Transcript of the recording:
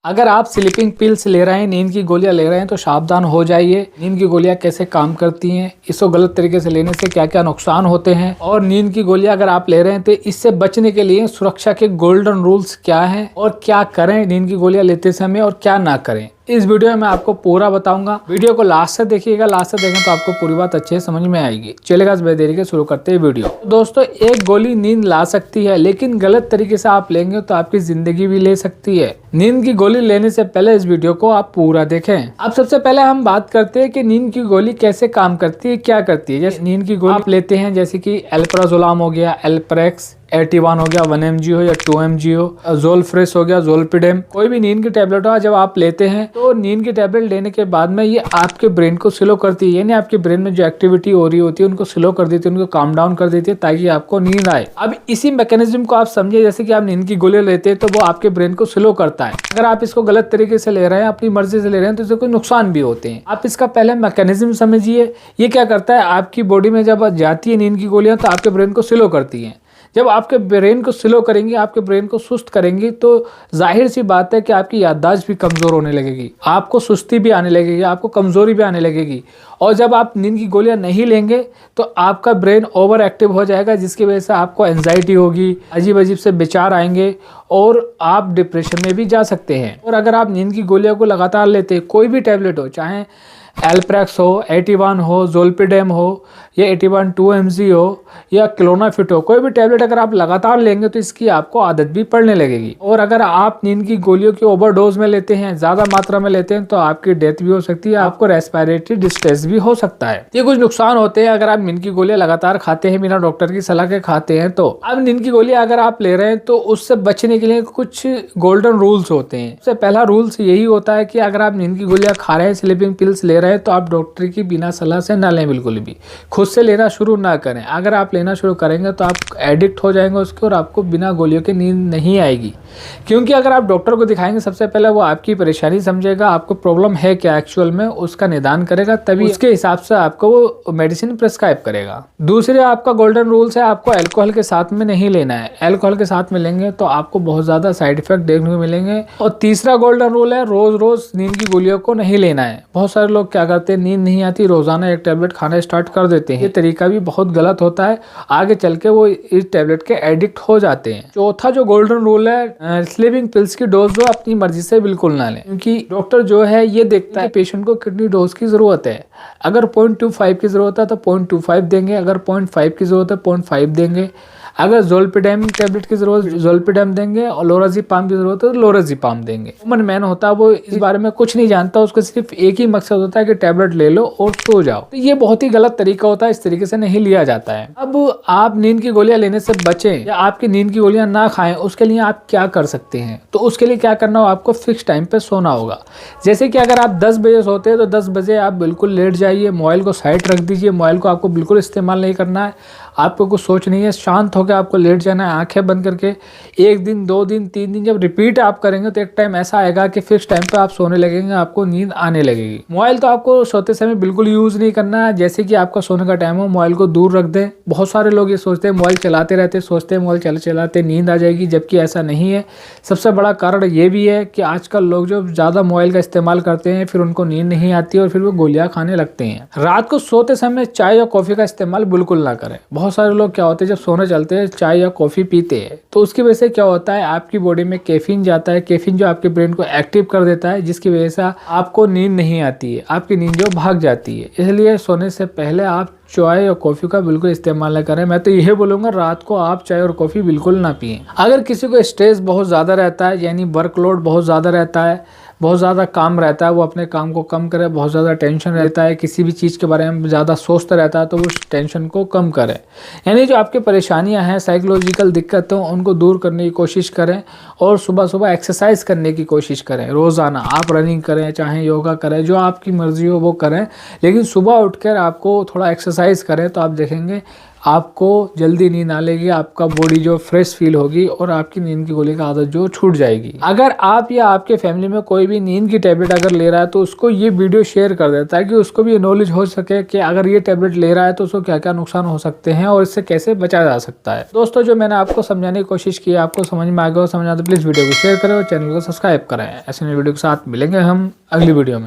अगर आप sleeping pills ले रहे हैं, नींद की गोलियां ले रहे हैं तो सावधान हो जाइए। नींद की गोलियां कैसे काम करती हैं, इसको गलत तरीके से लेने से क्या क्या नुकसान होते हैं, और नींद की गोलियां अगर आप ले रहे हैं तो इससे बचने के लिए सुरक्षा के गोल्डन रूल्स क्या हैं और क्या करें नींद की गोलियां लेते समय और क्या ना करें, इस वीडियो में मैं आपको पूरा बताऊंगा। वीडियो को लास्ट से देखिएगा, लास्ट से देखें तो आपको पूरी बात अच्छे से समझ में आएगी। चलेगा बेदेरी के शुरू करते हैं वीडियो। दोस्तों, एक गोली नींद ला सकती है, लेकिन गलत तरीके से आप लेंगे तो आपकी जिंदगी भी ले सकती है। नींद की गोली लेने से पहले इस वीडियो को आप पूरा देखें। अब सबसे पहले हम बात करते हैं कि नींद की गोली कैसे काम करती है, क्या करती है। जैसे नींद की गोली आप लेते हैं, जैसे कि एल्प्राजोलाम हो गया, एल्प्रेक्स 81 हो गया, 1 mg हो या 2 mg हो, ज़ोलफ्रेस हो गया, ज़ोलपिडेम, कोई भी नींद की टैबलेट हो, जब आप लेते हैं तो नींद की टैबलेट लेने के बाद में ये आपके ब्रेन को स्लो करती है, यानी आपके ब्रेन में जो एक्टिविटी हो रही होती है उनको स्लो कर देती है, उनको काम डाउन कर देती है ताकि आपको नींद आए। अब इसी मैकेनिज्म को आप समझिए, जैसे कि आप नींद की गोली लेते हैं तो वो आपके ब्रेन को स्लो करता है। अगर आप इसको गलत तरीके से ले रहे हैं, अपनी मर्जी से ले रहे हैं, तो इससे कोई नुकसान भी होते हैं। आप इसका पहले मैकेनिज्म समझिए। ये क्या करता है, आपकी बॉडी में जब जाती है नींद की गोलियां तो आपके ब्रेन को स्लो करती हैं। जब आपके ब्रेन को स्लो करेंगे, आपके ब्रेन को सुस्त करेंगी, तो जाहिर सी बात है कि आपकी याददाश्त भी कमज़ोर होने लगेगी, आपको सुस्ती भी आने लगेगी, आपको कमज़ोरी भी आने लगेगी। और जब आप नींद की गोलियां नहीं लेंगे तो आपका ब्रेन ओवर एक्टिव हो जाएगा, जिसकी वजह से आपको एंजाइटी होगी, अजीब अजीब से विचार आएंगे और आप डिप्रेशन में भी जा सकते हैं। और अगर आप नींद की गोलियों को लगातार लेते हैं, कोई भी टैबलेट हो, चाहे एल्प्रेक्स हो, 81 हो, ज़ोलपिडेम हो या 81 2 mg हो या क्लोनाफिट हो, कोई भी टैबलेट अगर आप लगातार लेंगे तो इसकी आपको आदत भी पड़ने लगेगी। और अगर आप नींद की गोलियों की ओवरडोज में लेते हैं, ज़्यादा मात्रा में लेते हैं, तो आपकी डेथ भी हो सकती है, आपको रेस्पिरेटरी डिस्ट्रेस भी हो सकता है। ये कुछ नुकसान होते हैं अगर आप नींद की गोलियां लगातार खाते हैं, बिना डॉक्टर की सलाह के खाते हैं। तो अब नींद की गोलियां अगर आप ले रहे हैं तो उससे बचने के लिए कुछ गोल्डन रूल्स होते हैं। सबसे पहला रूल्स यही होता है कि अगर आप नींद की गोलियां खा रहे हैं, स्लीपिंग पिल्स ले रहे हैं, तो आप डॉक्टर की बिना सलाह से ना लें, बिल्कुल भी खुद से लेना शुरू ना करें। अगर आप लेना शुरू करेंगे तो आप एडिक्ट हो जाएंगे उसके और आपको बिना गोलियों के नींद नहीं आएगी। क्योंकि अगर आप डॉक्टर को दिखाएंगे, सबसे पहले वो आपकी परेशानी समझेगा, आपको प्रॉब्लम है क्या एक्चुअल में, उसका निदान करेगा, तभी उसके हिसाब से आपको वो मेडिसिन प्रिस्क्राइब करेगा। दूसरे आपका गोल्डन रूल्स है, आपको अल्कोहल के साथ में नहीं लेना है। अल्कोहल के साथ में लेंगे तो आपको बहुत ज्यादा साइड इफेक्ट देखने को मिलेंगे। और तीसरा गोल्डन रूल है, रोज रोज नींद की गोलियों को नहीं लेना है। बहुत सारे लोग क्या करते हैं, नींद नहीं आती, रोजाना एक टैबलेट खाना स्टार्ट कर देते हैं। ये तरीका भी बहुत गलत होता है, आगे चल के वो इस टैबलेट के एडिक्ट हो जाते हैं। चौथा जो गोल्डन रूल है, स्लीपिंग पिल्स की डोज जो अपनी मर्जी से बिल्कुल ना लें, क्योंकि डॉक्टर जो है ये देखता है पेशेंट को कितनी डोज की जरूरत है। अगर 0.25 की जरूरत है तो 0.25 देंगे, अगर 0.5 की जरूरत है 0.5 देंगे, अगर ज़ोलपिडेम टैबलेट की जरूरत ज़ोलपिडेम देंगे, और लोराज़ेपाम की जरूरत है तो लोराज़ेपाम देंगे। कॉमन मैन होता है, वो इस बारे में कुछ नहीं जानता, उसका सिर्फ एक ही मकसद होता है कि टैबलेट ले लो और सो जाओ। तो ये बहुत ही गलत तरीका होता है, इस तरीके से नहीं लिया जाता है। अब आप नींद की गोलियां लेने से बचें या आपकी नींद की गोलियां ना खाएं, उसके लिए आप क्या कर सकते हैं। तो उसके लिए क्या करना हो, आपको फिक्स टाइम पे सोना होगा। जैसे कि अगर आप 10 बजे सोते हैं तो 10 बजे आप बिल्कुल लेट जाइए, मोबाइल को साइड रख दीजिए, मोबाइल को आपको बिल्कुल इस्तेमाल नहीं करना है, आपको कुछ सोच नहीं है, शांत होकर आपको लेट जाना है, आंखें बंद करके। 1 दिन 2 दिन 3 दिन जब रिपीट आप करेंगे तो एक टाइम ऐसा आएगा कि फिक्स टाइम पे आप सोने लगेंगे, आपको नींद आने लगेगी। मोबाइल तो आपको सोते समय बिल्कुल यूज नहीं करना है। जैसे कि आपका सोने का टाइम हो, मोबाइल को दूर रख दें। बहुत सारे लोग ये सोचते हैं, मोबाइल चलाते रहते, सोचते हैं मोबाइल चलाते नींद आ जाएगी, जबकि ऐसा नहीं है। सबसे बड़ा कारण ये भी है कि आजकल लोग जो ज़्यादा मोबाइल का इस्तेमाल करते हैं, फिर उनको नींद नहीं आती और फिर वो गोलियां खाने लगते हैं। रात को सोते समय चाय या कॉफ़ी का इस्तेमाल बिल्कुल ना करें। बहुत सारे लोग क्या होते हैं, जब सोने चलते हैं चाय या कॉफ़ी पीते हैं, तो उसकी वजह से क्या होता है, आपकी बॉडी में कैफीन जाता है। कैफीन जो आपके ब्रेन को एक्टिव कर देता है, जिसकी वजह से आपको नींद नहीं आती है, आपकी नींद जो भाग जाती है। इसलिए सोने से पहले आप चाय और कॉफ़ी का बिल्कुल इस्तेमाल ना करें। मैं तो यही बोलूँगा, रात को आप चाय और कॉफ़ी बिल्कुल ना पिएं। अगर किसी को स्ट्रेस बहुत ज़्यादा रहता है, यानी वर्कलोड बहुत ज़्यादा रहता है, बहुत ज़्यादा काम रहता है, वो अपने काम को कम करे। बहुत ज़्यादा टेंशन रहता है, किसी भी चीज़ के बारे में ज़्यादा सोचता रहता है, तो वो टेंशन को कम करे। यानी जो आपकी परेशानियां हैं, साइकोलॉजिकल दिक्कतें, उनको दूर करने की कोशिश करें और सुबह सुबह एक्सरसाइज करने की कोशिश करें। रोज़ाना आप रनिंग करें, चाहे योगा करें, जो आपकी मर्जी हो वो करें, लेकिन सुबह उठकर आपको थोड़ा एक्सरसाइज करें तो आप देखेंगे आपको जल्दी नींद आ लेगी, आपका बॉडी जो फ्रेश फील होगी और आपकी नींद की गोली का आदत जो छूट जाएगी। अगर आप या आपके फैमिली में कोई भी नींद की टैबलेट अगर ले रहा है तो उसको ये वीडियो शेयर कर दे, ताकि उसको भी नॉलेज हो सके कि अगर ये टैबलेट ले रहा है तो उसको क्या क्या नुकसान हो सकते हैं और इससे कैसे बचा जा सकता है। दोस्तों, जो मैंने आपको समझाने की कोशिश की, आपको समझ में आ गया हो, समझ आता तो प्लीज वीडियो को शेयर करें और चैनल को सब्सक्राइब करें। ऐसे नई वीडियो के साथ मिलेंगे हम अगली वीडियो में।